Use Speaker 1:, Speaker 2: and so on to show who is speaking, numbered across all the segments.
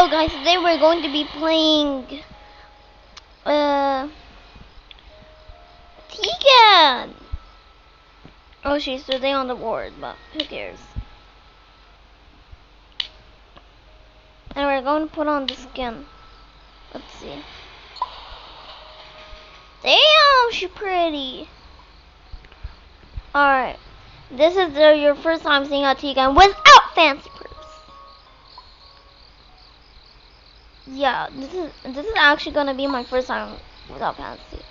Speaker 1: Hello guys, today we're going to be playing teagan. Oh, she's today on the board, but who cares? And we're going to put on the skin. Let's see. Damn, she's pretty. Alright. This is your first time seeing a teagan without fancy proofs. Yeah, this is actually gonna be my first time without fancy.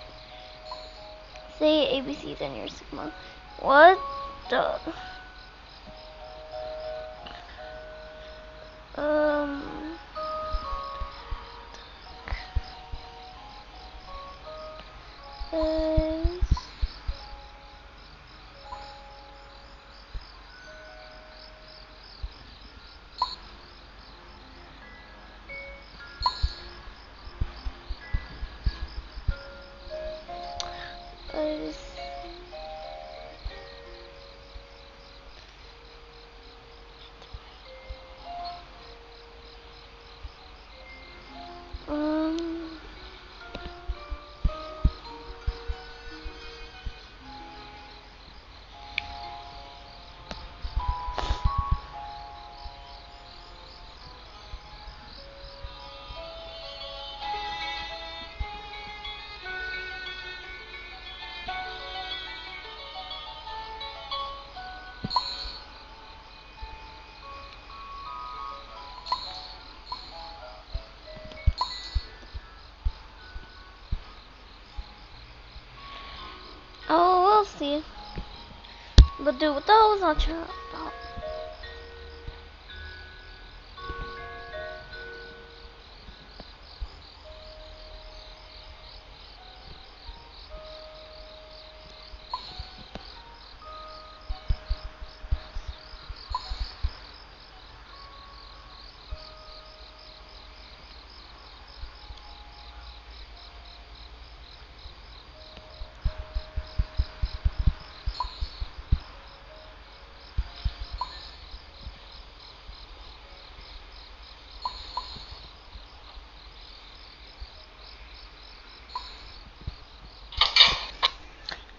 Speaker 1: Say ABCs in your Sigma. What the? Is is Oh, we'll see. But dude, what the hell was that chat about?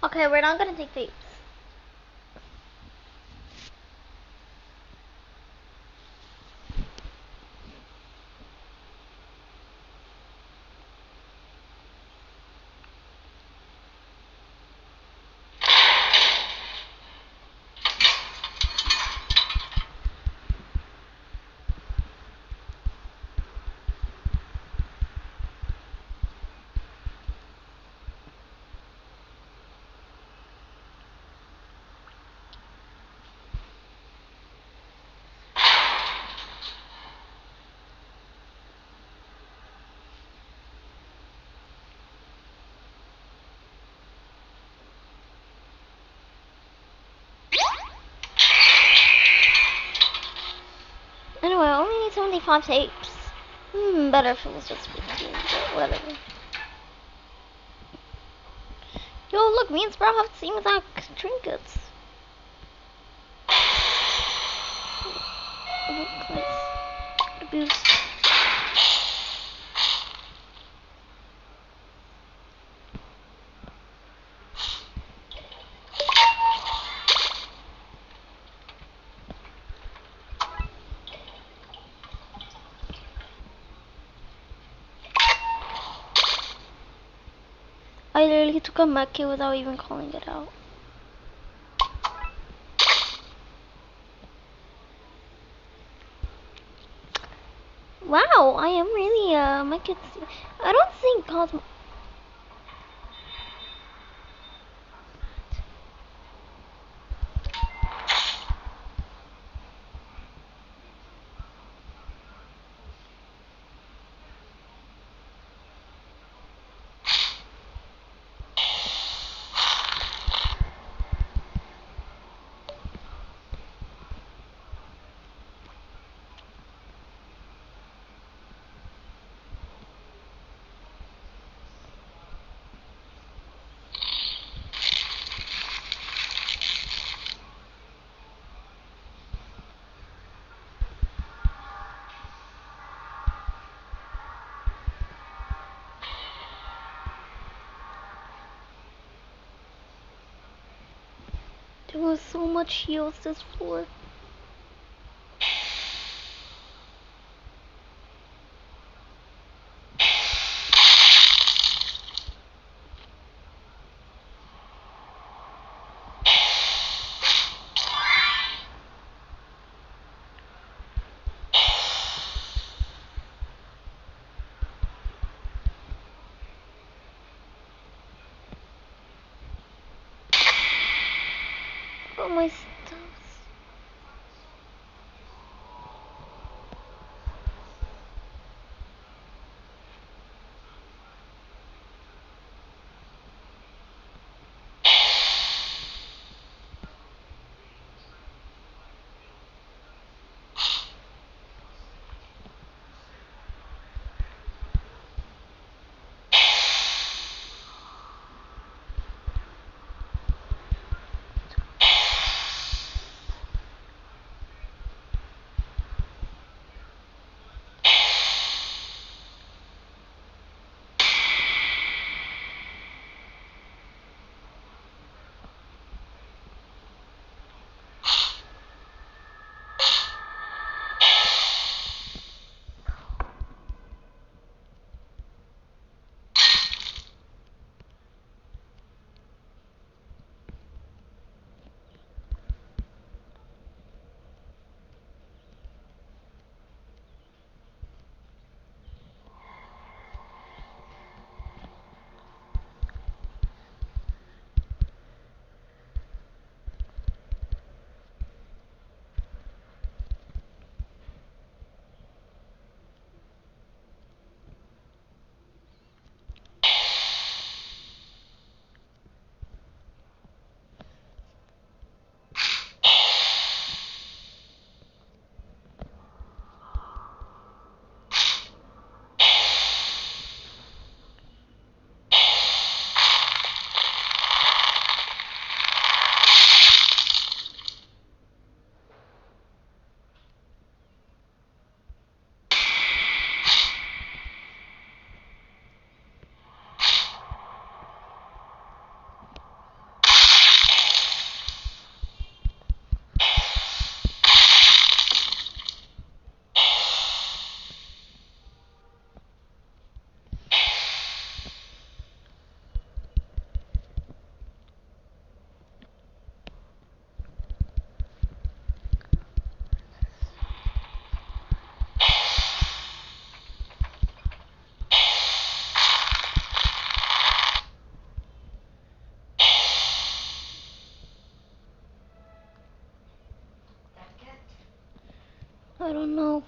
Speaker 1: Okay, we're not gonna take tapes. Anyway, I only need 75 tapes. Better if it was just 15, but whatever. Yo, look, me and Sprout have the same exact trinkets. Look, nice. Boost. I literally took a med kit without even calling it out. Wow, I am really med kit. I don't think Cosmo. There was so much heals this floor. Oh, my stuff. I don't know.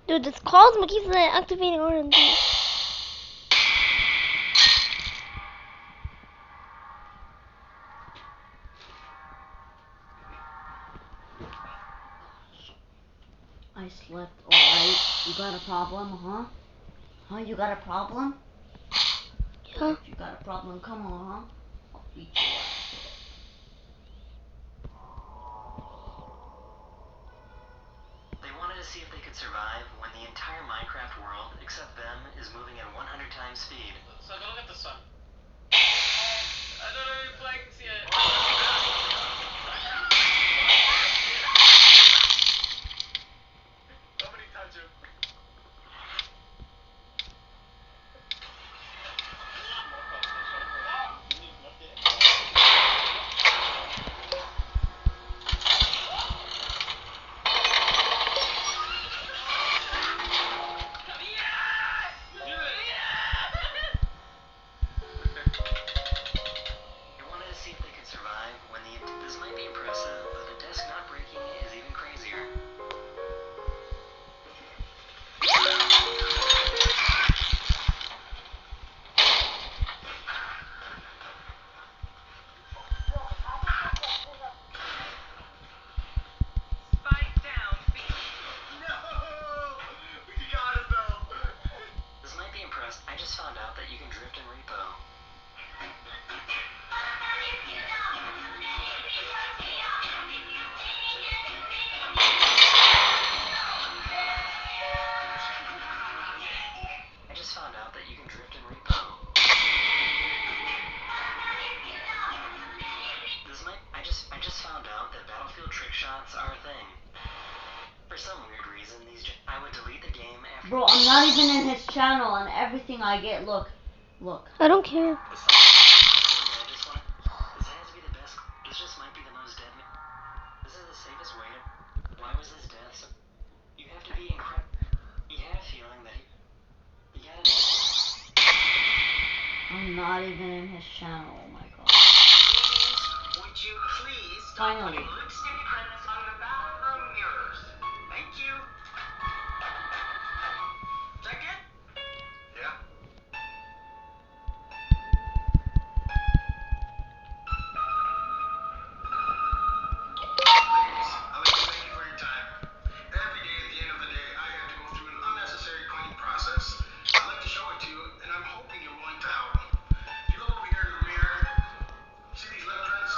Speaker 1: Dude, this Cosmo keeps activating R&D.
Speaker 2: I slept alright. You got a problem, huh? Huh? You got a problem?
Speaker 1: Yeah.
Speaker 2: If you got a problem, come on, huh? I'll beat you up.
Speaker 3: They wanted to see if they could survive when the entire Minecraft world, except them, is moving at 100 times speed.
Speaker 4: So go look at the sun. I don't know if I can see it. Somebody touch him.
Speaker 3: They wanted to see if they could survive when the
Speaker 2: Bro, I'm not even in his channel and everything I get, look.
Speaker 1: I don't care.
Speaker 3: This just might be the most deadly. This is the safest way to. Why was his death so? You have to be incredible. He had a feeling that he had an.
Speaker 2: I'm not even in his channel, oh my god.
Speaker 3: Would you please
Speaker 2: Finally.
Speaker 3: stop putting lipstick prints on the bathroom mirrors? Thank you. Is that good? Yeah. Ladies, I'd like to thank you for your time. Every day at the end of the day, I have to go through an unnecessary cleaning process. I'd like to show it to you, and I'm hoping you're willing to help. If you look over here in the mirror, see these lip prints?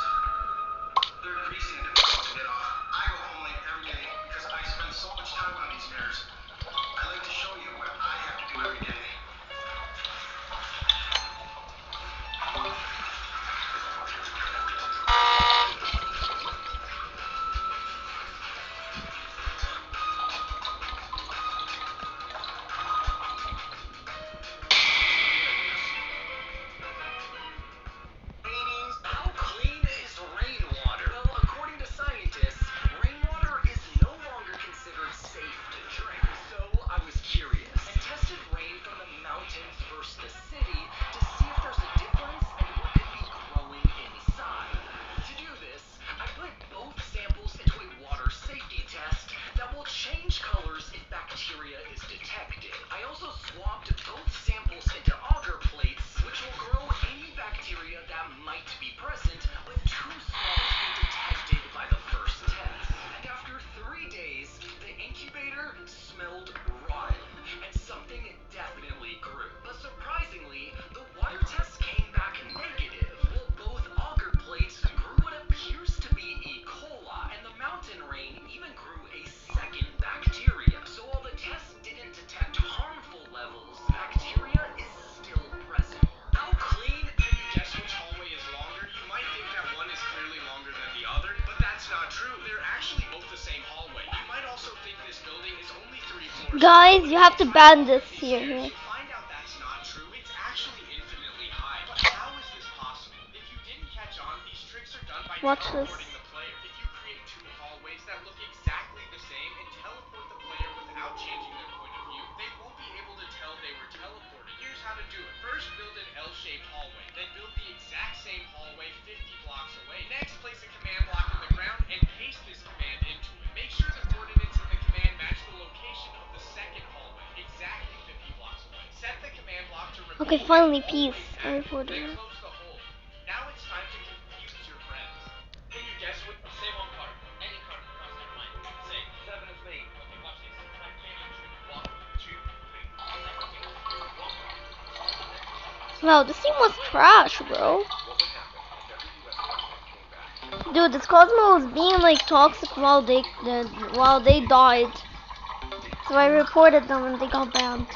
Speaker 3: They're greasy and difficult to get off. I go home late every day because I spend so much time on these mirrors. I'd like to show you what I have to do every day. How clean is rainwater? Well, according to scientists, rainwater is no longer considered safe to drink. So I was curious and tested rain from the mountains versus the city to see if there's a difference and what could be growing inside. To do this, I put both samples into a water safety test that will change colors if bacteria is detected. I also swapped both samples into agar plates, which will grow any bacteria that might be present, with 2 smalls being detected by the first test. And after 3 days, the incubator smelled rotten, and something definitely grew. But surprisingly, the water test came back negative. Well, both agar plates grew what appears to be E. coli, and the mountain rain even grew a second bacteria. So while the test didn't detect harmful levels, bacteria is still present. How clean? Can you guess which hallway is longer? You might think that one is clearly longer than the other, but that's not true. They're actually both the same hallway. You might also think this building is only 3 floors.
Speaker 1: Guys, you have to ban this here.
Speaker 3: You find out that's not true. It's actually infinitely high. But how is this possible? If you didn't catch on, these tricks are done by
Speaker 1: Watch this.
Speaker 3: teleporting the player. If you create 2 hallways that look exactly the same and teleport the player without changing their point of view, they won't be able to tell they were teleported. Here's how to do it. First, build an L-shaped hallway. Then build the exact same hallway 50 blocks away. Next, place a command block in the ground and paste this command into it. Make sure the coordinates in the command match the location of the second hallway, exactly 50 blocks away. Set the command block to repeat
Speaker 1: Okay,
Speaker 3: it
Speaker 1: finally,
Speaker 3: all the
Speaker 1: peace.
Speaker 3: way
Speaker 1: I
Speaker 3: back.
Speaker 1: reported
Speaker 3: Then
Speaker 1: it.
Speaker 3: close the hole. Now it's time to confuse your friends. Can you guess what? Say one card. Any card. Cross that line. Say 7 of spades. Okay, watch this. It's like family tree. 1, 2, 3.
Speaker 1: Wow, this team was trash, bro. Dude, this Cosmo was being like toxic while they died. So I reported them and they got banned.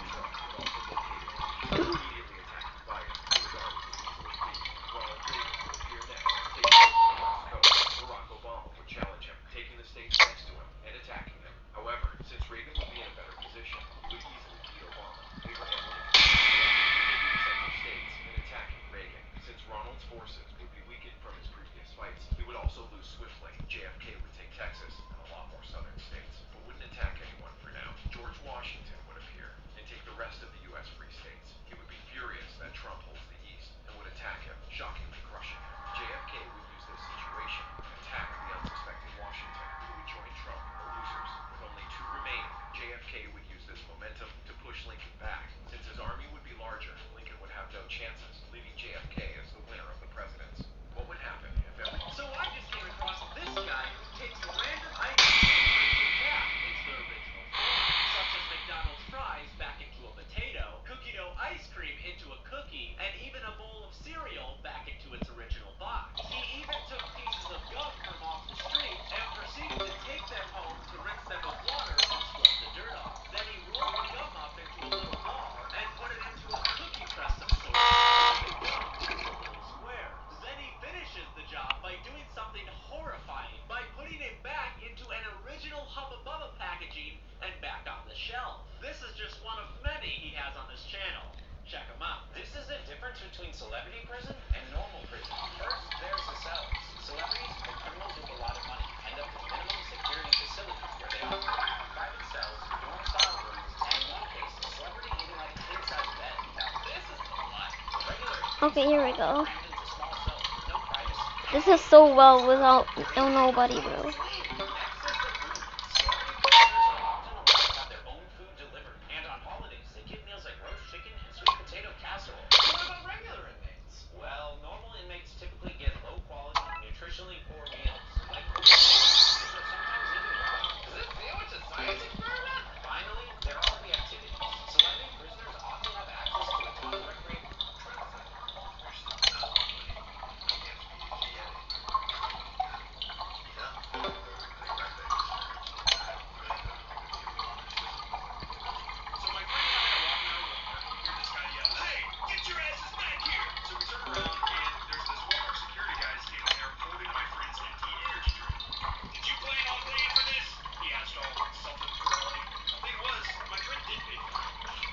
Speaker 3: JFK would take Texas and a lot more southern states, but wouldn't attack anyone for now. George Washington would appear and take the rest of the U.S. free states. He would be furious that Trump holds the East and would attack him, shockingly crushing him. JFK would use this situation and attack the unsuspecting Washington, who would join Trump in the losers. With only 2 remaining, JFK would use this momentum to push Lincoln back. Since his army would be larger, Lincoln would have no chances, leaving JFK as the winner of the presidency. What would happen if every... So I just came across this guy who takes random items and turns them back into their original form, such as McDonald's fries back into a potato, cookie dough ice cream into a cookie, and even a bowl of cereal back into its original box. He even took pieces of gum from off the street and proceeded to take them home to rinse them with water and scrub the dirt off. Then he rolled the gum up into a little ball and put it into a cookie press of sorts and the gum into little squares. Then he finishes the job by doing something horrifying, by putting it back into an original Hubba Bubba packaging and back on the shelf. This is just one celebrity prison and normal prison. First, there's the cells. Celebrities or criminals with a lot of money end up in minimum security facilities where they operate private cells, dorm-style rooms, and in one case, a celebrity even had a king-size bed. Now, this is the life. Regular inmates
Speaker 1: Okay, here we
Speaker 3: are
Speaker 1: go.
Speaker 3: often crammed into small cells with no privacy.
Speaker 1: This is so well without nobody, bro.
Speaker 3: Next is the food. Celebrity prisoners are often allowed to have their own food delivered, and on holidays they get meals like roast chicken and sweet potato casserole. What about regular inmates? Well, normal inmates typically get low quality, nutritionally poor meals, like cooked chicken, which are sometimes even raw. Does this feel like a science experiment? Finally, there are the activities. Celebrity prisoners often have access to a ton of recreation.
Speaker 5: Trying to find your mom. Where's she? No hands for you yet. Yeah. They right back to sure. I really don't know what to do with all this. So my friend and I are walking around Walmart. We hear this guy yell, "Hey, get your asses back here!" So we turn around and there's this Walmart security guy standing there holding my friend's empty energy drink. "Did you plan on paying for this?" he asked all self-importantly. Thing was, my friend did pay for it.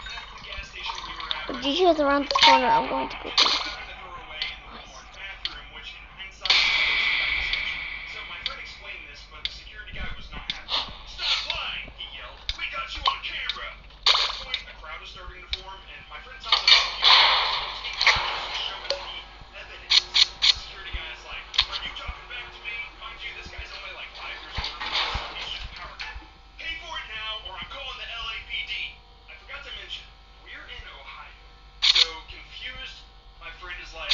Speaker 5: At the gas station we were at, my
Speaker 1: GG is around this corner. I'm going to go.
Speaker 5: happened to throw her away in the Walmart bathroom, which in hindsight was quite sketchy. So my friend explained this, but the security guy was not happy. "Stop lying!" he yelled. "We got you on camera!" At this point, a crowd is starting to form, and my friend tells us to take pictures to show us the evidence. The security guy is like, "Are you talking back to me?" Mind you, this guy's only like 5 years older than us. He's just powerful. "Pay for it now, or I'm calling the LAPD." I forgot to mention, we're in Ohio. So, confused, my friend is like,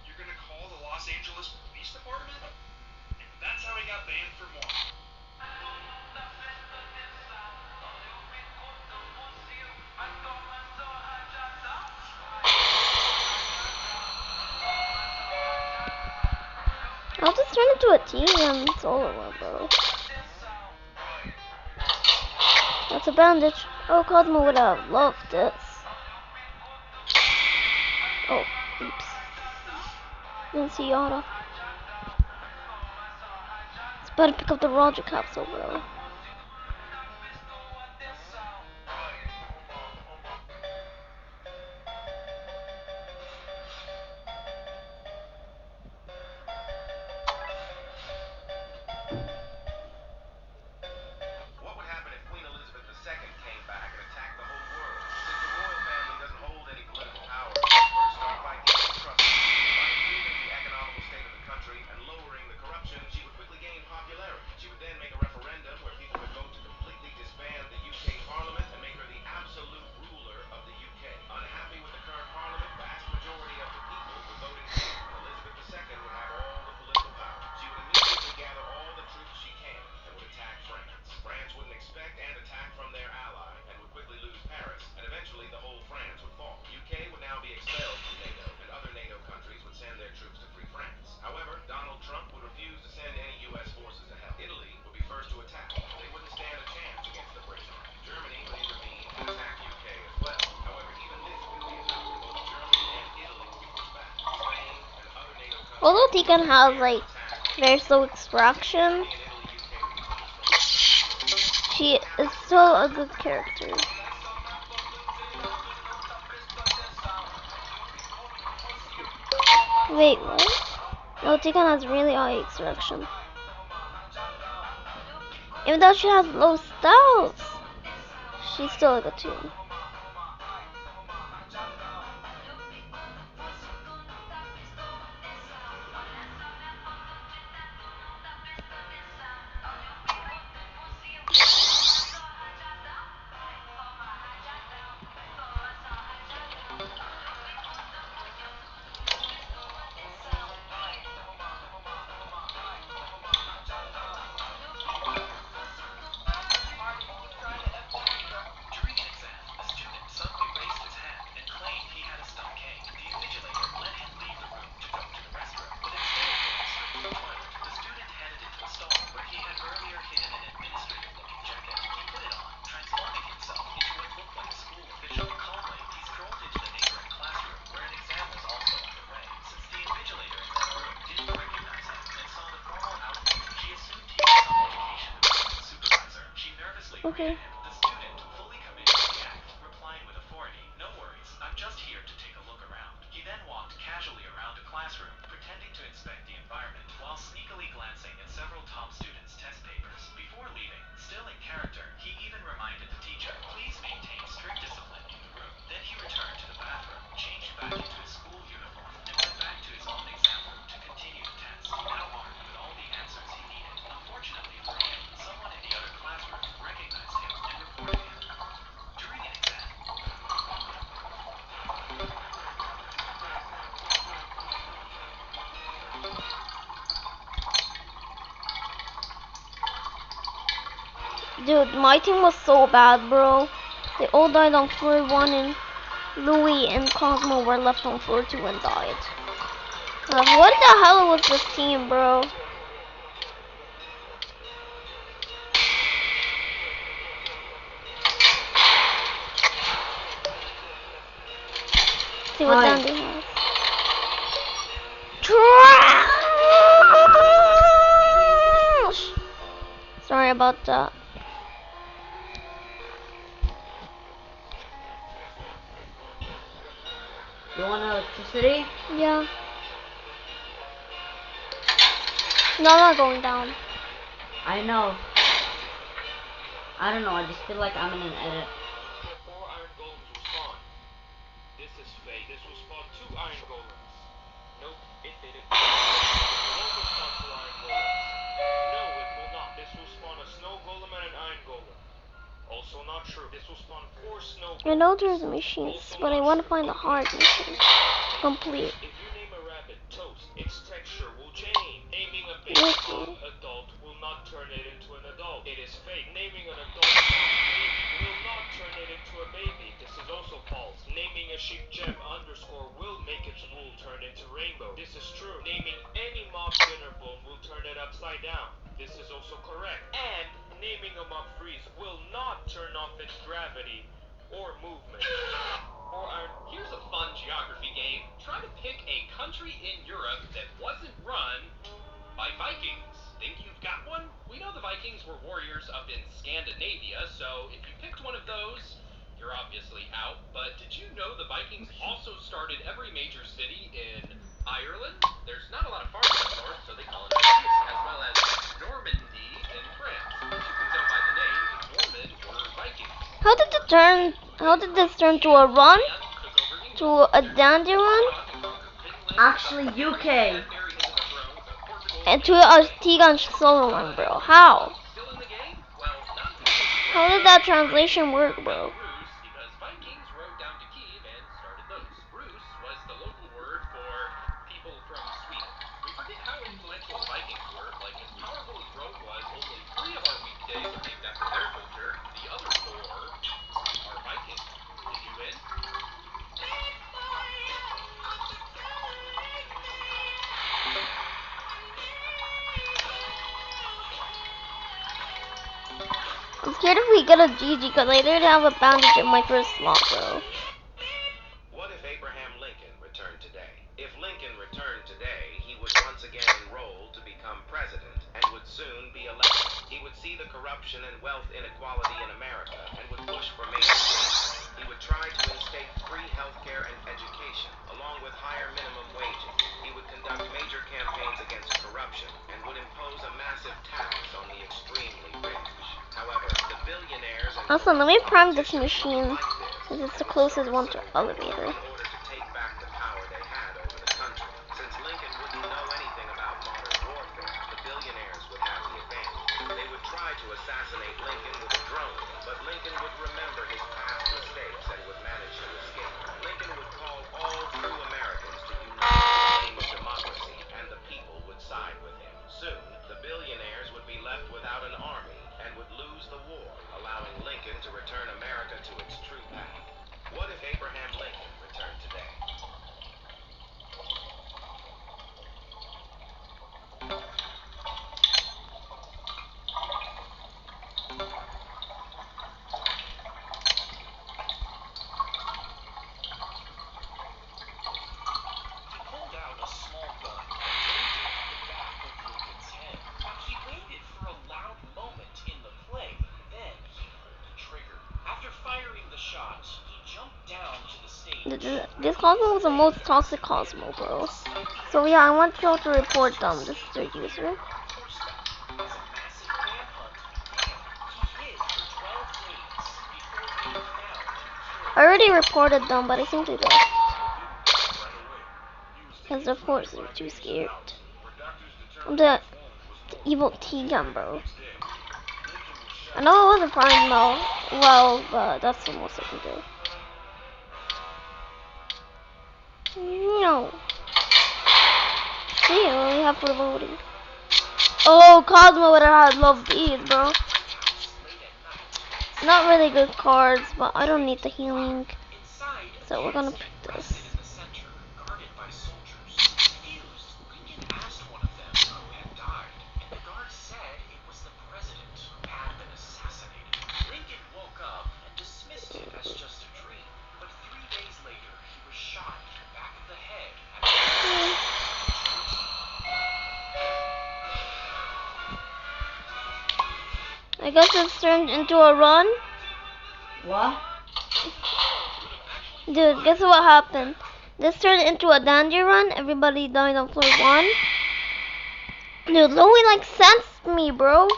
Speaker 5: "You're gonna call the Los Angeles Police Department?" And that's how he got banned for more.
Speaker 1: I'll just turn into a teagan. It's all over, bro. That's a bandage. Oh, Cosmo would have loved this. Oh, oops. Didn't see Yada. It's better pick up the Roger capsule, bro.
Speaker 3: What would happen if Queen Elizabeth II came back and attacked the whole world? Since the royal family doesn't hold any political power, she would first start by gaining trust. By improving the economical state of the country and lowering the corruption, she would quickly gain popularity. She would then make a referendum where people could vote to completely disband the UK Parliament and make her the absolute ruler of the UK. Unhappy with the current Parliament, vast majority of the people would vote in favor, and Elizabeth II would have all the political power. She would immediately gather all the troops she can and would attack France. France wouldn't expect and attack from their ally and would quickly lose Paris, and eventually the whole France would fall. UK would now be expelled from NATO, and other NATO countries would send their troops to free France. However, Donald Trump would refuse to send any US forces to help. Italy would be first to attack, but they wouldn't stand a chance against the British army. Germany would intervene and attack UK as well. However, even this wouldn't be enough. Both Germany and Italy would be pushed back. Spain and other NATO countries.
Speaker 1: Although Teagan has like very slow extraction,
Speaker 3: Germany and Italy, UK would be punished from
Speaker 1: she is still a good character. Wait, what? No, Teagan has really high extraction. Even though she has low stats, she's still a good team.
Speaker 3: During an exam, a student suddenly raised his hand and claimed he had a stomach ache. The invigilator let him leave the room to go to the restroom, but instead of going straight to the toilet, the student headed into a stall where he had earlier hidden an administrative-looking jacket. He put it on, transforming himself into what looked like a school official. Calmly, he strolled into the neighboring classroom where an exam was also underway. Since the invigilator in that room didn't recognize him and saw the formal outfit, she assumed he was some education department supervisor. She nervously
Speaker 1: Okay.
Speaker 3: greeted him. The student, fully committed to the act, replied with authority, "No worries, I'm just here to take a look around." He then walked casually
Speaker 1: Dude, my team was so bad, bro. They all died on floor 1 and Louis and Cosmo were left on floor 2 and died. What the hell was this team, bro? See what
Speaker 2: Hi.
Speaker 1: Dandy has. Trash! Sorry about that.
Speaker 2: You want electricity?
Speaker 1: Yeah. No, I'm not going down.
Speaker 2: I know. I don't know, I just feel like I'm in an edit.
Speaker 5: 4 iron golems will spawn. This is fake. This will spawn 2 iron golems. Nope, it didn't. It will also spawn 2 iron golems. No, it will not. This will spawn a snow golem and an iron golem. Also not true. This will spawn 4 snow golems.
Speaker 1: I know there's machines,
Speaker 5: Also
Speaker 1: but I
Speaker 5: not
Speaker 1: want to
Speaker 5: true.
Speaker 1: find the hard mission to complete.
Speaker 5: If you name a rabbit toast, its texture will change. Naming a baby
Speaker 1: Okay.
Speaker 5: hog adult will not turn it into an adult. It is fake. Naming an adult hog baby will not turn it into a baby. This is also false. Naming a sheep gem underscore will make its wool turn into rainbow. This is true. Naming any mob dinner bone will turn it upside down. This is also correct. And naming a mob freeze will not turn off its gravity or movement.
Speaker 3: Here's a fun geography game. Try to pick a country in Europe that wasn't run by Vikings. Think you've got one? We know the Vikings were warriors up in Scandinavia, so if you picked one of those, you're obviously out. But did you know the Vikings also started every major city in Ireland? There's not a lot of farms up north, so they colonized here, as well as Normandy in France. As you can tell by the name, Norman were Vikings.
Speaker 1: How did it turn? How did this turn to a run? To a dandy run?
Speaker 2: Actually, UK.
Speaker 1: And to a teagan solo run, bro. How? How did that translation work, bro?
Speaker 3: Because Vikings rode down to Kiev and started those. Rus was the local word for people from Sweden. We forget how influential the Vikings were. Like, as powerful as Rome was, only 3 of our weekdays are named after their culture. The other 4 are Vikings. Did you win?
Speaker 1: I'm scared if we get a GG because I didn't have a bandage in my first slot, bro.
Speaker 3: What if Abraham Lincoln returned today? If Lincoln returned today, he would once again enroll to become president and would soon be elected. He would see the corruption and wealth inequality in America and would push for major changes. He would try to instate free health care and education, along with higher minimum wages. He would conduct major campaigns against corruption and would impose a massive tax on the extremely rich. However, the billionaires and
Speaker 1: Also, let me prime this machine since it's the closest one to elevator.
Speaker 3: in order to take back the power they had over the country. Since Lincoln wouldn't know anything about modern warfare, the billionaires would have the advantage. They would try to assassinate Lincoln with a drone, but Lincoln would remember his past mistakes and would manage to escape. Lincoln would call all true Americans to unite in the name of democracy, and the people would side with him. Soon, the billionaires would be left without an army and would lose the war, allowing Lincoln to return America to its true path. What if Abraham Lincoln returned today? He pulled out a small gun and aimed it at the back of Lincoln's head. He waited for a loud moment in the play, then he pulled the trigger. After firing the shot, he jumped down to the stage.
Speaker 1: This Cosmo was the most toxic Cosmo, bro. So yeah, I want y'all to report them. This is their user. I already reported them, but I think they left. Because of course they're too scared. I'm the evil teagan, bro. I know it wasn't fine though. Well, but that's the most I can do. No. See, I only have for voting. Oh, Cosmo would have had love these, bro. not really good cards, but I don't need the healing.
Speaker 3: Inside,
Speaker 1: So we're gonna
Speaker 3: Fuse
Speaker 1: pick
Speaker 3: rested
Speaker 1: this.
Speaker 3: in the center, guarded by soldiers. Confused, Lincoln asked one of them who had died, and the guard said it was the president who had been assassinated. Lincoln woke up and dismissed it as just a dream, but 3 days later he was shot in the back of the head at
Speaker 1: I guess it's turned into a run.
Speaker 2: What?
Speaker 1: Dude, guess what happened? This turned into a danger run. Everybody died on floor 1. Dude, Louis like sensed me, bro.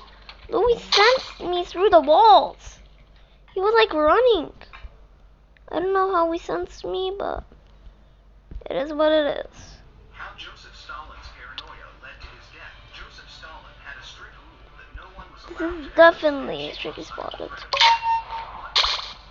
Speaker 1: Louis sensed me through the walls. He was like running. I don't know how he sensed me, but it is what it is.
Speaker 3: How Joseph Stalin's paranoia led to his death. Joseph Stalin had a strict rule that no one was
Speaker 1: This
Speaker 3: allowed
Speaker 1: is
Speaker 3: to
Speaker 1: definitely tricky spotted.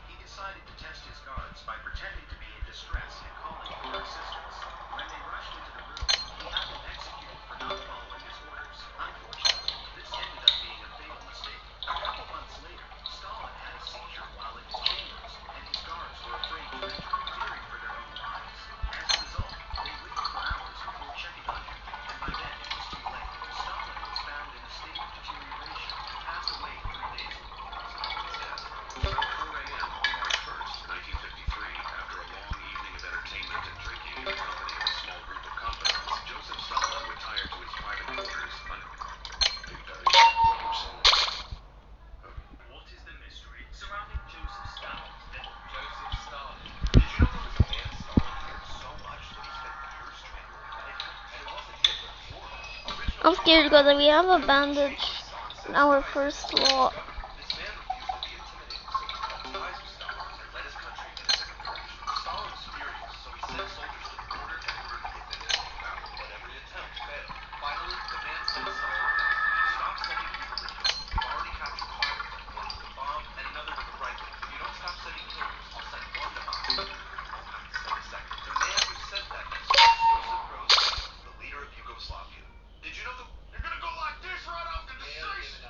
Speaker 3: He decided to test his guards by pretending to be in distress and calling for assistance. When they rushed into the room, he had them executed for not following his orders. Unfortunately, this ended up being a fatal mistake. A couple months later, Stalin had a seizure while in his chambers, and his guards were afraid to enter, fearing for their own lives. As a result, they waited for hours before checking on him, and by then it was too late. Stalin was found in a state of deterioration and passed away 3 days before Stalin's death. About 4 a.m. on March 1st, 1953, after a long evening of entertainment and drinking in the company of a small group of confidants, Joseph Stalin retired to his private quarters on... What is the mystery surrounding Joseph Stalin's death? Joseph Stalin. Did you know there was a man Stalin feared so much that he spent years trying to eliminate him? And it wasn't Hitler or original...
Speaker 1: I'm scared because we have a bandage in our first slot.
Speaker 3: This man refused to be intimidated, so he cut ties with Stalin and led his country in a different direction. Stalin was furious, so he sent soldiers to the border and ordered the Hitmen to take him out. But every attempt failed. Finally, the man sent Stalin a message. Stop sending people to kill me. We've already captured 5 of them, one with a bomb and another with a rifle. If you don't stop sending killers, I'll send one to Moscow. You won't have to send a second. The man who sent that message was Joseph Broz Tito, the leader of Yugoslavia. Did you know that you're gonna go like this right off the deceased?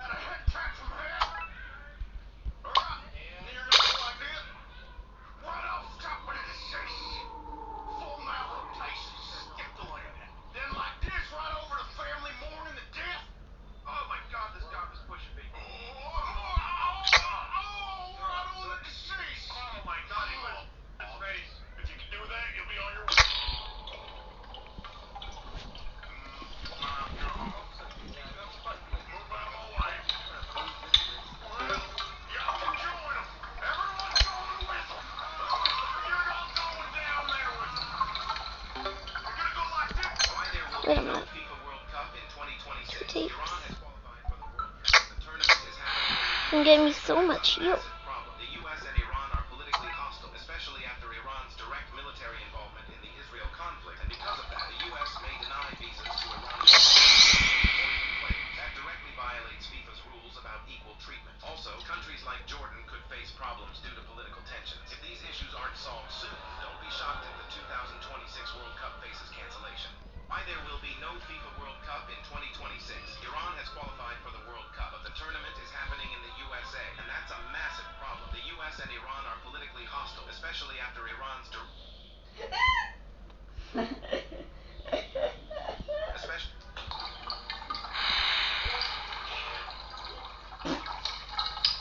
Speaker 3: At a head tap from hell? Alright, and then you're gonna go like this? Right off the top of the deceased. Full mouth of taste. Skip the way of that. Then like this right over the family mourning the death. Oh my god, this guy was pushing me. Right on the deceased. Oh my god, he was his face. If you can do that, you'll be on your way.
Speaker 1: Wait a minute. Two tapes. Can get me so much heal.
Speaker 3: The U.S. and Iran are politically hostile, especially after Iran's direct military involvement in the Israel conflict. And because of that, the U.S. may deny visas to Iranian or even players. That directly violates FIFA's rules about equal treatment. Also, countries like Jordan could face problems due to political tensions. If these issues aren't solved soon, don't be shocked if the 2026 World Cup faces cancellation. Why there will be no FIFA World Cup in 2026. Iran has qualified for the World Cup, but the tournament is happening in the USA, and that's a massive problem. The US and Iran are politically hostile, especially after Iran's especially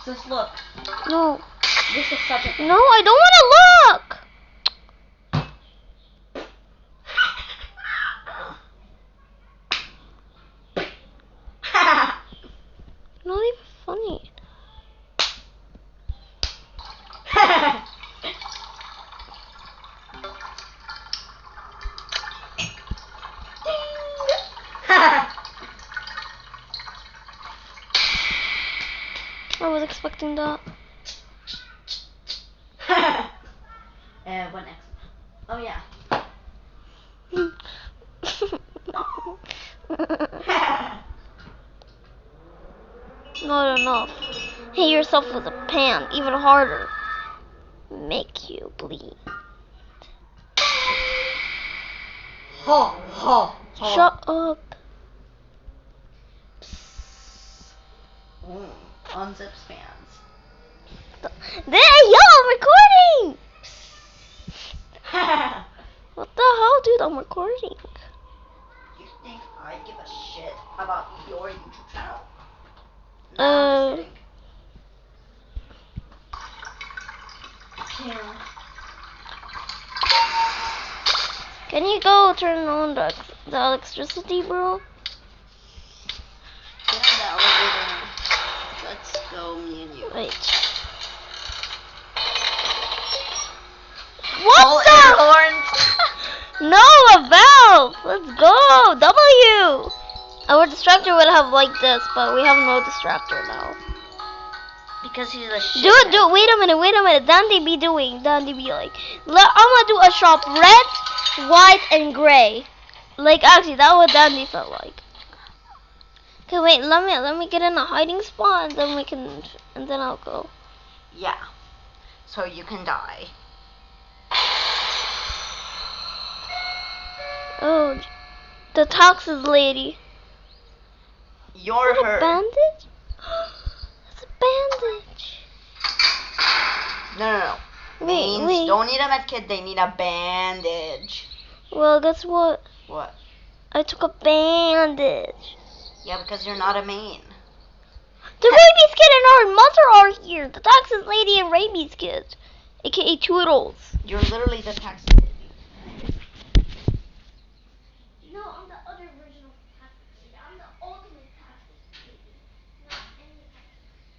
Speaker 2: Sis, look.
Speaker 1: No.
Speaker 2: This is such a...
Speaker 1: No, I don't want to look. Not even funny. I was expecting that.
Speaker 2: What next? Oh yeah.
Speaker 1: Not enough. Hit yourself with a pan, even harder. Make you bleed.
Speaker 2: Ho, ho, ho.
Speaker 1: Shut up.
Speaker 2: Unzip spans.
Speaker 1: Yo, I'm recording! What the hell, dude? I'm recording.
Speaker 2: You think I give a shit about your YouTube channel? Nah, I'm just kidding. Yeah.
Speaker 1: Can you go turn on the electricity, bro?
Speaker 2: Get in the elevator. Let's go, me and you.
Speaker 1: Wait. What
Speaker 2: All
Speaker 1: the?
Speaker 2: air horns.
Speaker 1: No, a valve. Let's go. W. Our distractor would have like this, but we have no distractor now.
Speaker 2: Because he's a shit.
Speaker 1: Do it. Wait a minute. Dandy be like, I'm gonna do a shop red, white, and gray. Like actually, that's what Dandy felt like. Okay, wait. Let me get in a hiding spot, and then I'll go.
Speaker 2: Yeah. So you can die.
Speaker 1: Oh, the toxins lady.
Speaker 2: You're her.
Speaker 1: Bandage? It's a bandage.
Speaker 2: No. Mains don't need a med kit, they need a bandage.
Speaker 1: Well, guess what?
Speaker 2: What?
Speaker 1: I took a bandage.
Speaker 2: Yeah, because you're not a main.
Speaker 1: The rabies kid and our mother are here. The toxins lady and rabies kid. AKA Toodles.
Speaker 2: You're literally the taxi lady.
Speaker 1: No, I'm the other version of toxins lady. I'm the ultimate toxins lady. Not any toxins.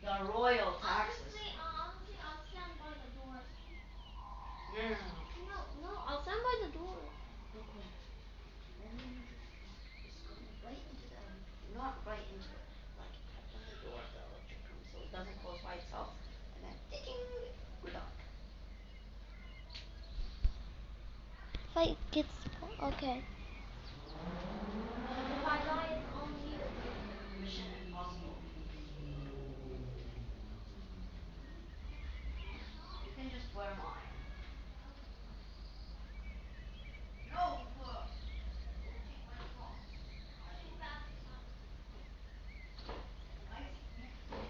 Speaker 2: The royal taxes.
Speaker 1: Honestly, I'll stand by the door.
Speaker 2: No.
Speaker 1: No, I'll stand by the door.
Speaker 2: Look where. Just go right into the not right into it. Like open the door of the electric room so it doesn't close by itself. And then ding, we're done.
Speaker 1: Fight gets okay. If I die, it's on you.
Speaker 2: Mission impossible. You can just wear mine. No! Don't take my cross. I am guys, give us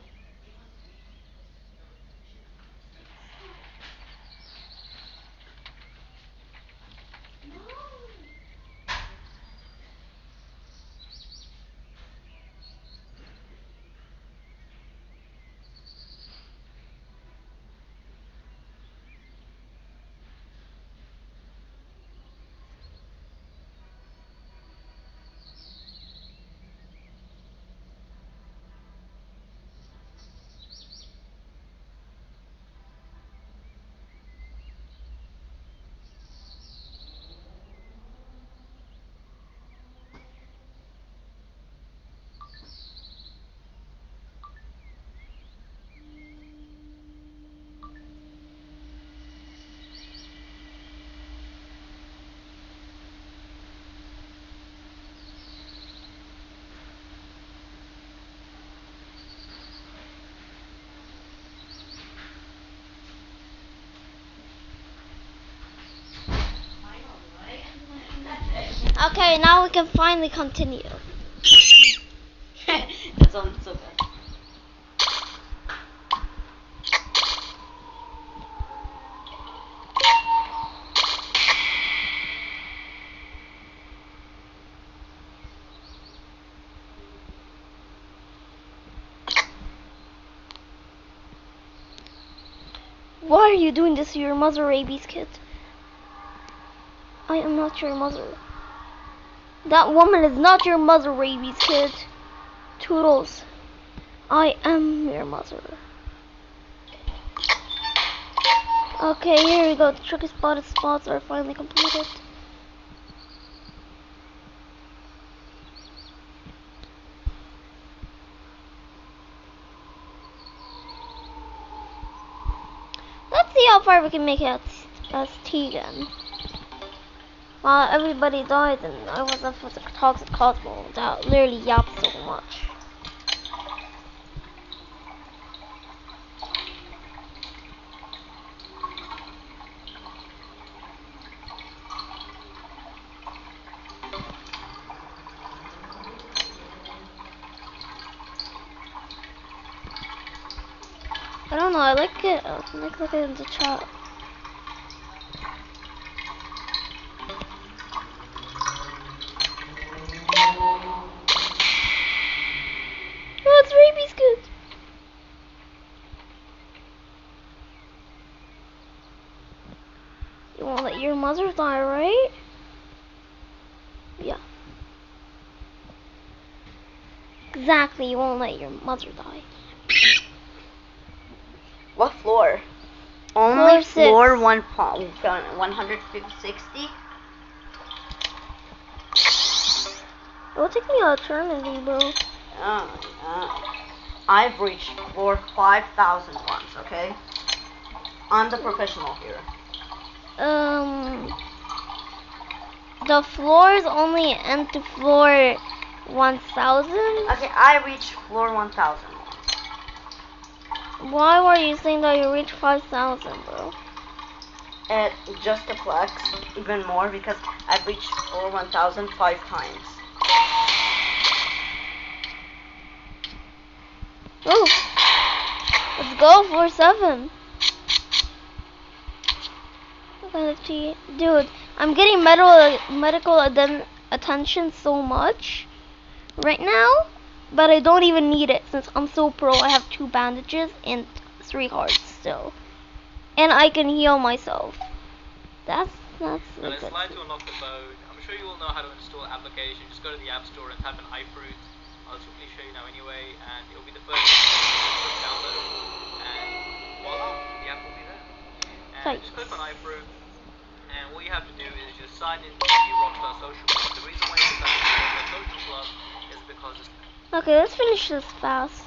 Speaker 2: repeat the reflection.
Speaker 1: Okay, now we can finally continue.
Speaker 2: That sounds so good.
Speaker 1: Why are you doing this to your mother, rabies kid? I am not your mother. That woman is not your mother, rabies kid. Toodles. I am your mother. Okay, here we go. The tricky spotted spots are finally completed. Let's see how far we can make it as teagan. While everybody died and I was left with a toxic cosmo that literally yapped so much. I like it. I like looking in the chat. Oh, it's rabies good. You won't let your mother die, right? Yeah. Exactly, you won't let your mother die.
Speaker 2: What floor? Only
Speaker 1: Floor
Speaker 2: floor 160?
Speaker 1: It will take me an eternity, bro.
Speaker 2: Oh, I've reached floor 5,000 once, okay? I'm the professional here.
Speaker 1: The floors only end to floor 1000?
Speaker 2: Okay, I reached floor 1,000 once.
Speaker 1: Why were you saying that you reached 5000, bro?
Speaker 2: And just to flex even more because I've reached floor 1,000 5 times.
Speaker 1: Oh, let's go, floor 7. Okay, dude, I'm getting medical attention so much right now, but I don't even need it since I'm so pro. I have 2 bandages and 3 hearts still, and I can heal myself. That's
Speaker 6: And
Speaker 1: a
Speaker 6: a
Speaker 1: good
Speaker 6: slide
Speaker 1: thing.
Speaker 6: to unlock the mode. I'm sure you all know how to install the application. Just go to the App Store and type in iFruit. I'll quickly show you now anyway, and it'll be the first download. And voila, the app will be there. And just click on iFruit, and all you have to do is just sign in to the Rockstar Social Club. The reason why you sign in to the Rockstar Social Club is because it's
Speaker 1: Okay, let's finish this fast.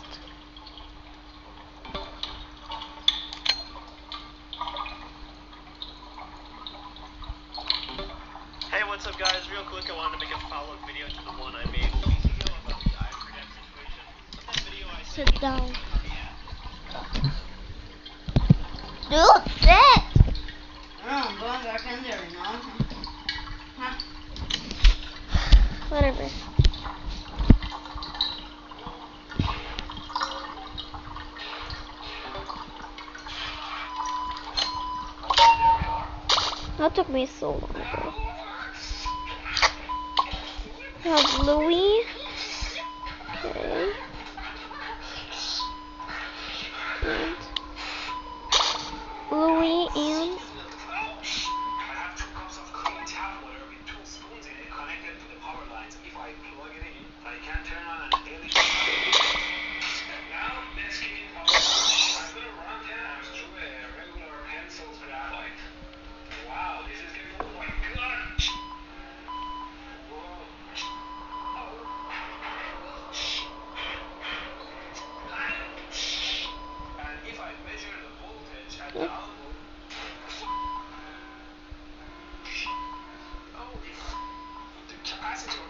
Speaker 5: Hey, what's up, guys? Real quick, I wanted to make a follow-up video to the one I made weeks ago about the iFreedom situation. In that video, I said
Speaker 1: Sit down.
Speaker 5: on the app.
Speaker 1: Dude, sit!
Speaker 2: Oh, I'm going back in there, you know? Huh?
Speaker 1: Whatever. That took me so long, bro. We have Louis. Okay. And Louis and
Speaker 5: I have 2 cups of clean tap water with 2 spoons in it connected to the power lines. If I plug it in, I can turn on an LED. Now, let's get it powered on. I'm gonna run 10 amps through a regular pencil's graphite. Wow, this is getting, oh my god! Whoa. And if I measure the voltage at the output, holy the capacitor.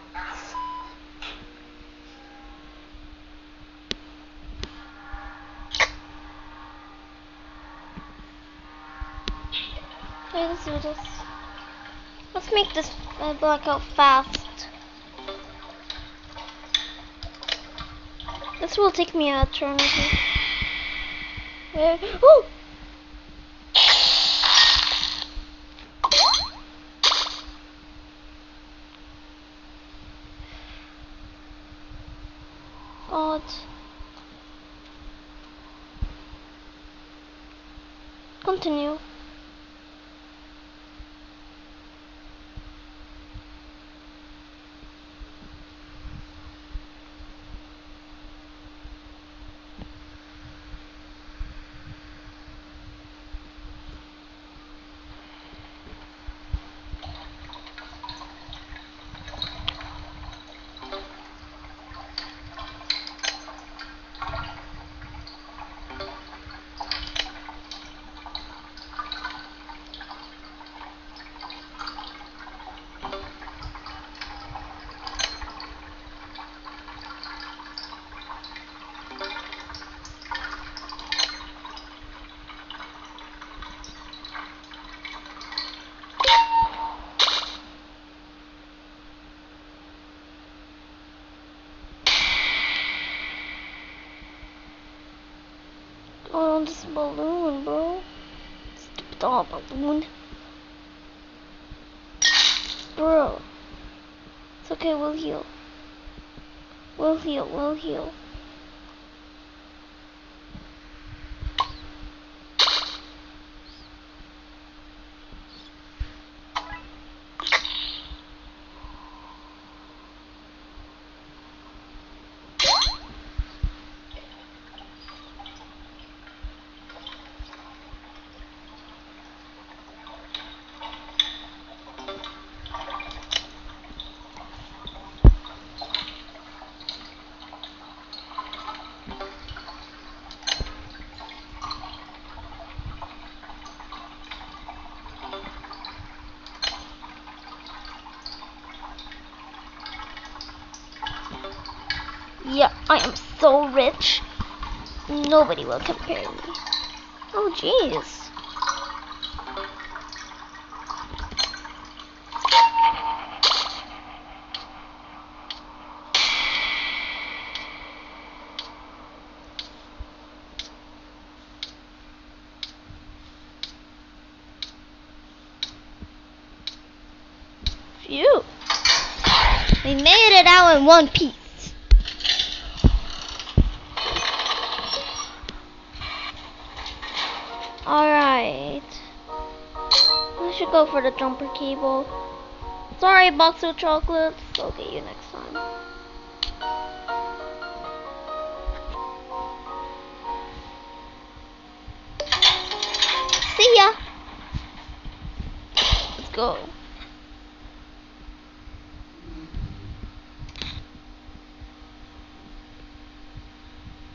Speaker 1: okay, let's do this. Let's make this blackout fast. This will take me an eternity. Oh! God. Continue. this balloon, bro. Stupid all balloon. Bro. It's okay, we'll heal. We'll heal, we'll heal. Yeah, I am so rich. Nobody will compare me. Oh, jeez. Phew. We made it out in one piece. Alright. We should go for the jumper cable. Sorry, box of chocolates. I'll get you next time. See ya. Let's go.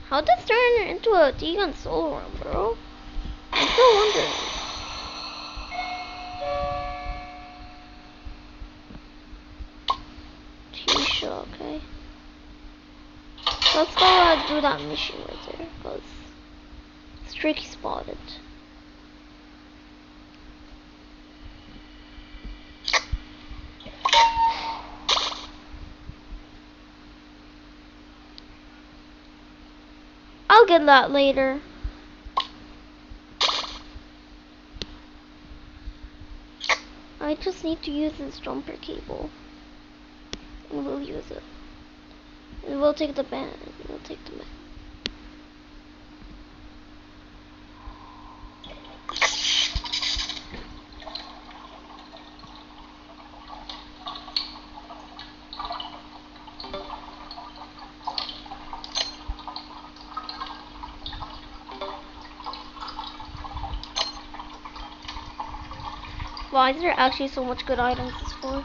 Speaker 1: How'd this turn into a teagan solo run, bro? I'm still wondering. Tisha, okay. Let's go do that mission right there, because it's tricky spotted. I'll get that later. I just need to use this jumper cable. And we'll use it. And we'll take the band. We'll take the band. Why is there actually so much good items this for?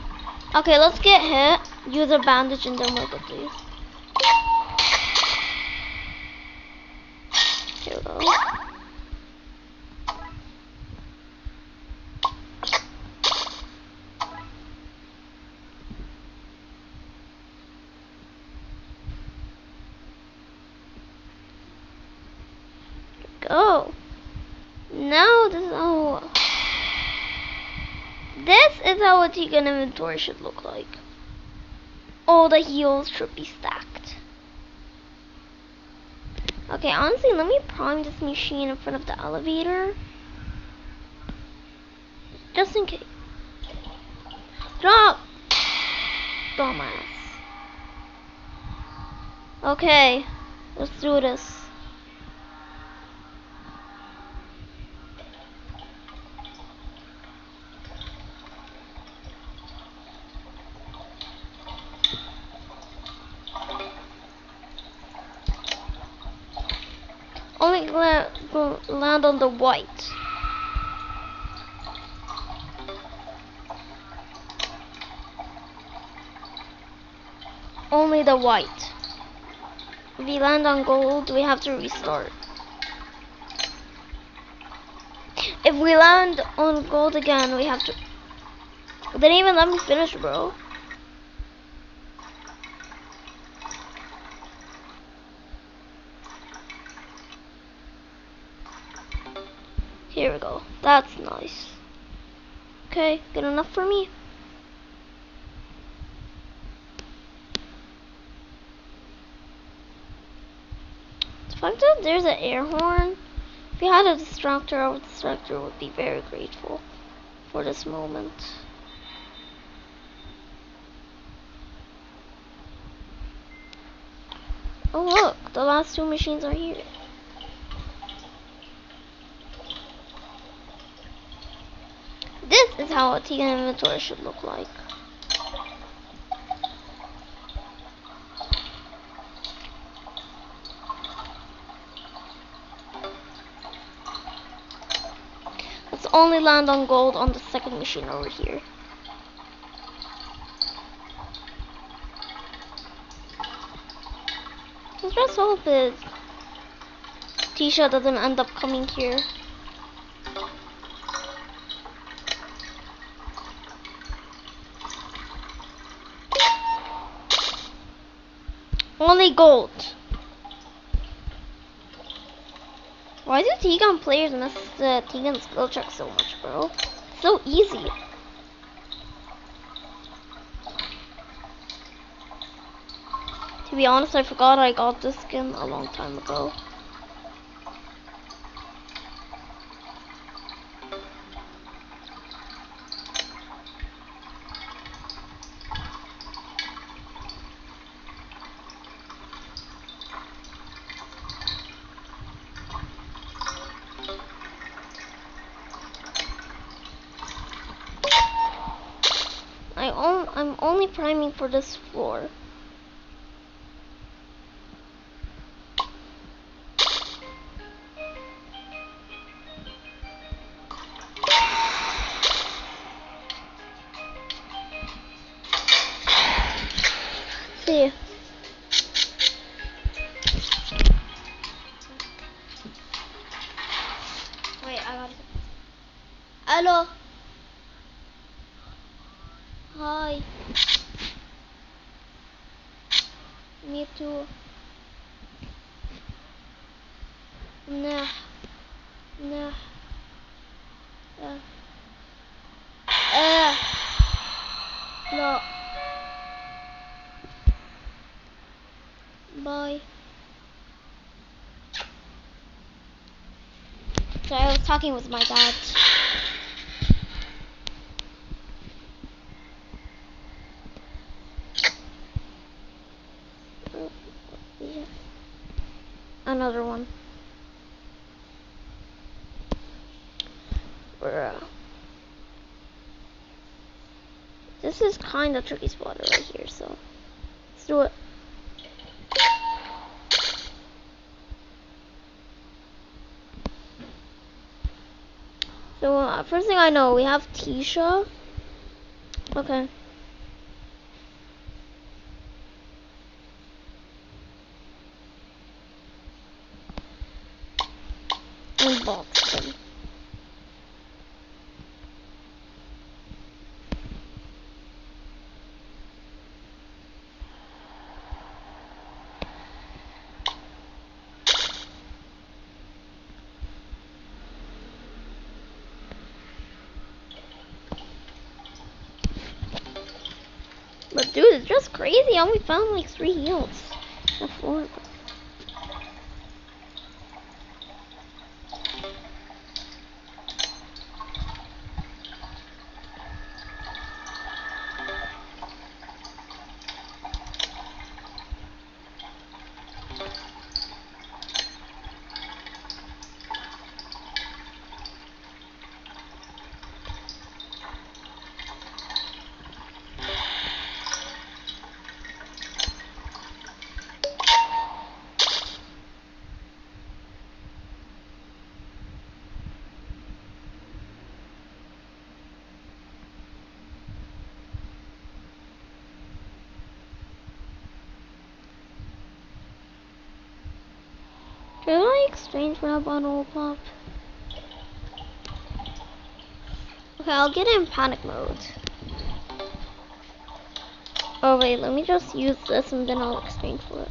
Speaker 1: Okay, let's get hit. Use a bandage and then we'll go, please. Here we go. Go. Now this is this is how a teagan inventory should look like. All the heals should be stacked. Okay, honestly, let me prime this machine in front of the elevator. Just in case. Drop! Dumbass. Okay, let's do this. Only land on the white. Only the white. If we land on gold, we have to restart. If we land on gold again, we have to... They didn't even let me finish, bro. Here we go. That's nice. Okay, good enough for me. The fact that there's an air horn If you had a distractor, our distractor would be very grateful for this moment. Oh look, the last two machines are here. This is how a teagan inventory should look like. Let's only land on gold on the second machine over here. Let's just hope that Tisha doesn't end up coming here. Only gold. Why do teagan players miss the teagan skill check so much, bro? It's so easy. To be honest, I forgot I got this skin a long time ago. I'm only priming for this floor. See. Wait, I got it. Hello. Hi. Me too. Nah. Nah. No. Bye. Sorry, I was talking with my dad. Yeah. Another one. Bruh. This is kind of tricky spot right here, so let's do it. So first thing I know, we have Tisha. Okay. And Boston. But dude, it's just crazy how we found like 3 heals. Not 4. Can I exchange for a bottle of pop? Okay, I'll get in panic mode. Oh wait, let me just use this and then I'll exchange for it.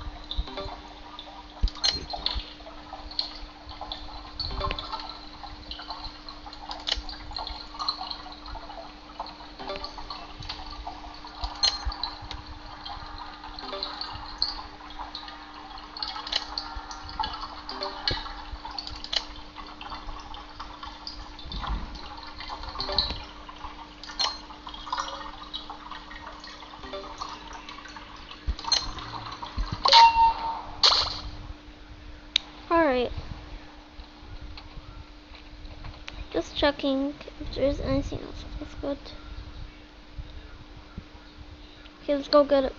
Speaker 1: Just checking if there's anything else. That's good. Okay, let's go get it.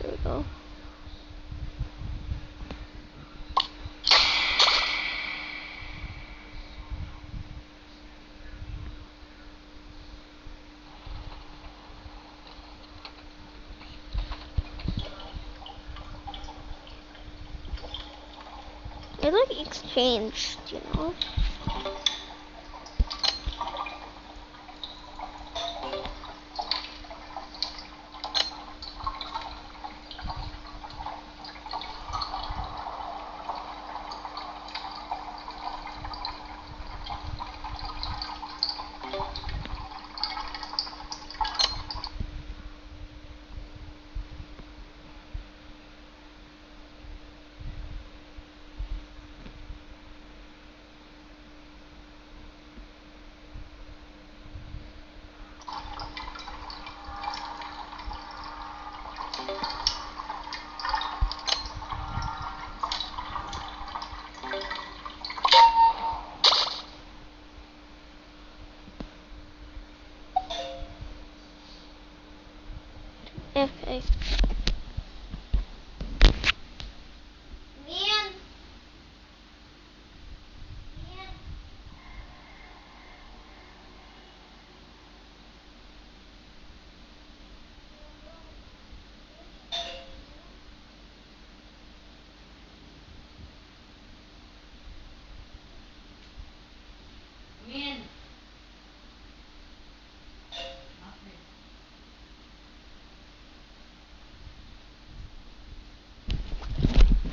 Speaker 1: There we go. They like exchanged, you know? Okay.
Speaker 2: Min.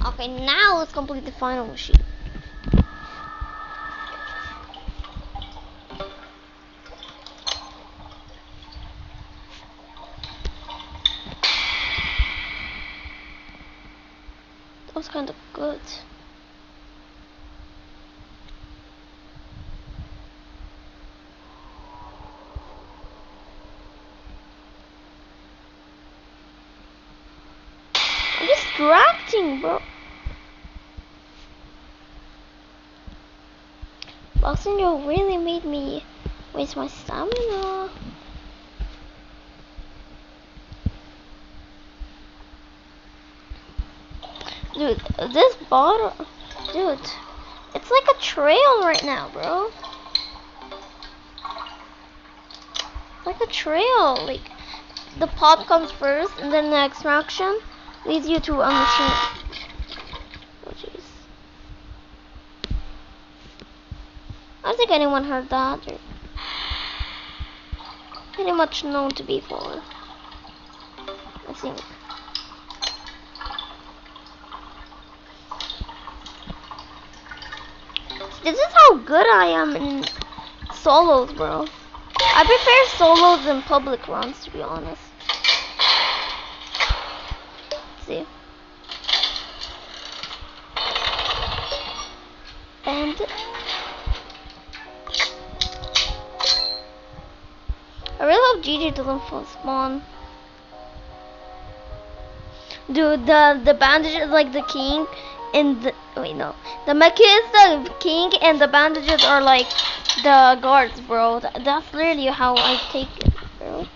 Speaker 1: Okay, now let's complete the final machine. That was kind of good. I'm distracting, bro. Boxing really made me waste my stamina. Dude, this bottle, dude, it's like a trail right now, bro. Like a trail, like the pop comes first, and then the extraction leads you to a machine. Oh jeez. I don't think anyone heard that. Or pretty much known to be for. I think. This is how good I am in solos, bro. I prefer solos than public runs, to be honest. See? And I really hope Gigi doesn't full spawn. Dude, the bandage is like the king, and the wait no, the mecha is the king, and the bandages are like the guards, bro. That's literally how I take it, bro.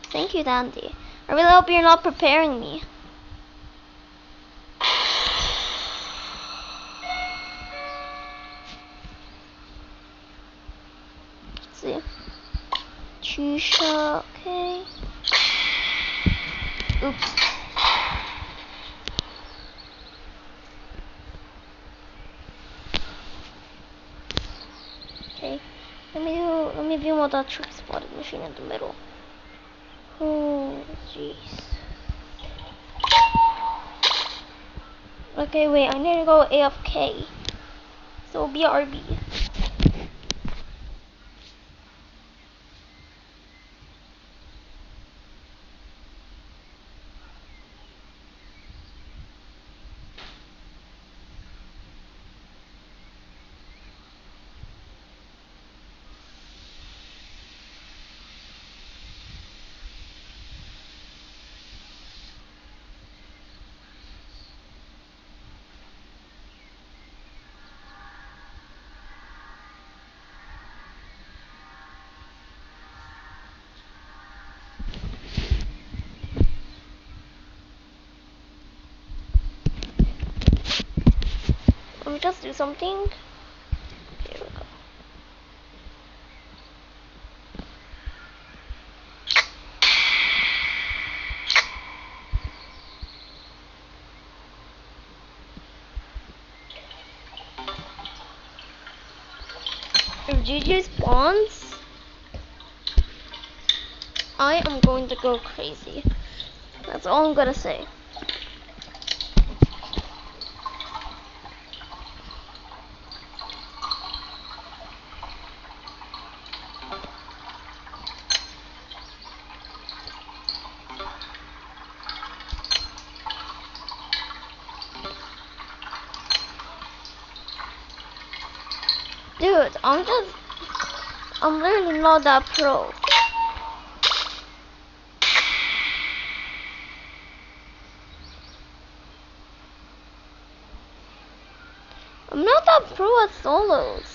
Speaker 1: Thank you, Dandy. I really hope you're not preparing me. Let's see. Chusha, okay. Oops. Okay. Let me view what that trick spotted machine in the middle. Oh jeez. Okay, wait, I need to go AFK. So BRB. we just do something? Here we go. If GG spawns, I am going to go crazy. That's all I'm gonna say. Dude, I'm literally not that pro. I'm not that pro at solos.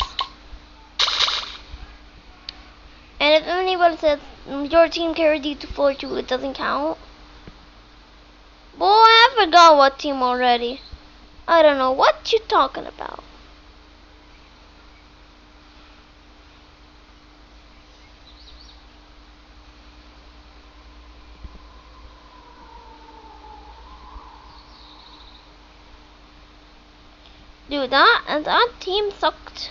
Speaker 1: And if anybody says your team carried you to floor 2, it doesn't count. Boy, I forgot what team already. I don't know what you're talking about. Dude, that team sucked.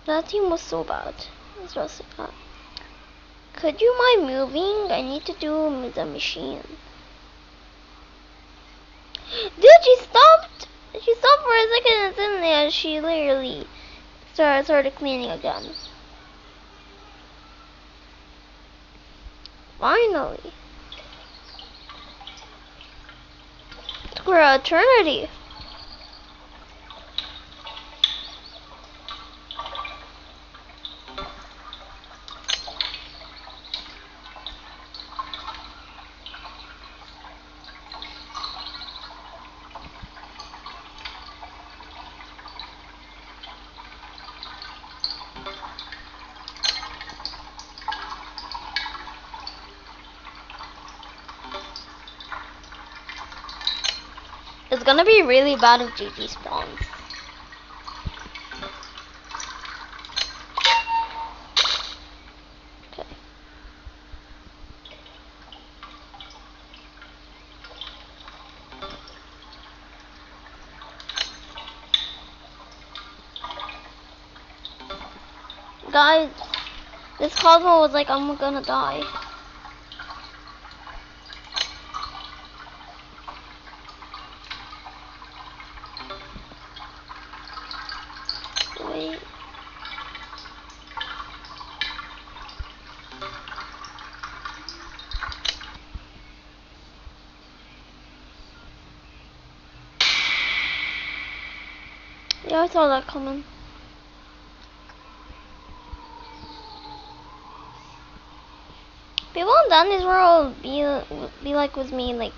Speaker 1: That team was so bad. It's just that. Could you mind moving? I need to do the machine. Dude, she stopped. She stopped for a second and then she literally started cleaning again. Finally. Took her an eternity. It's gonna be really bad if GG spawns. Okay. Guys, this Cosmo was like, I'm gonna die. Wait. Yeah, I saw that coming. People in Danny's world be like with me, like